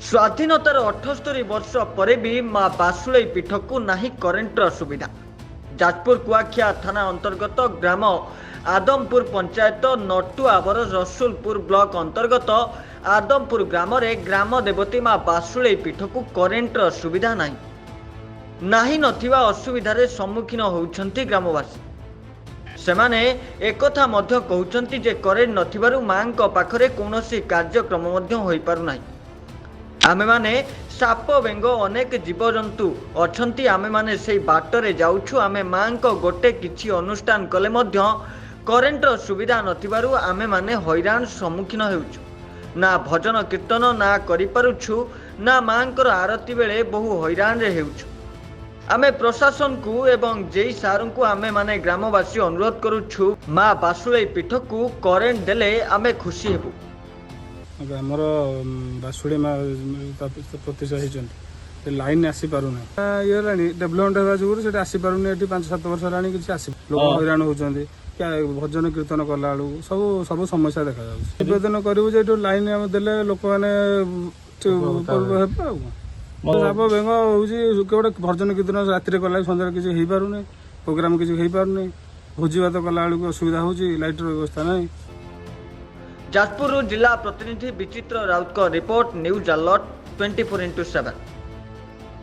स्वाधीनतार 78 वर्ष पर भी माँ बासुलई पीठ को नहीं करेन्टर सुविधा। जाजपुर कुआखिया थाना अंतर्गत ग्राम आदमपुर पंचायत नटुआवर रसुलपुर ब्लॉक अंतर्गत आदमपुर ग्राम ग्राम देवती माँ बासुलई पीठ को करेन्टर सुविधा नहीं नथिबा असुविधार सम्मुखीन होउछंती ग्रामवासी। सेमाने एकथा मध्य कहउछंती जे करेन्ट नथिबारु मांक पाखरे कौनसी कार्यक्रम मध्य होई पारु नाही। आमे माने साप बेंग अनेक जीवजंतु अछंती, आमे माने सेई बाटरे जाउछु। आमे मांक गोटे किछि अनुष्ठान कले मध्य करेन्ट सुविधा नथिबारु आमे माने हैरान सम्मुखीन हेउछु। ना भजन कीर्तन ना करि पारुछु, ना मांकर आरती बेले बहु हैरान रे हेउछु। आमे प्रशासन को एवं जेई सारू को आमे माने ग्रामवासी अनुरोध करुछु, माँ बासुलई पीठ को करेन्ट देले आमे खुशी हेबु। आमर बासुड़ी माँ प्रतिष्ठा होती लाइन आसी पारना ये डेभलपमेंट होगा जो आसी पारनी 5-7 वर्ष है कि आस लोक हैरान होती भजन कीर्तन कला सब सब समस्या देखा निवेदन करूँ जो लाइन आम देले लोक मैंने साप बेंग हूँ गोटे भजन कीर्तन राति कला सन्ध्या किसी हो पारे प्रोग्राम किसी हो पारे भोजी भात कला असुविधा हो लाइटर व्यवस्था ना। जाजपुर जिला प्रतिनिधि विचित्र Raut report news alert 24x7।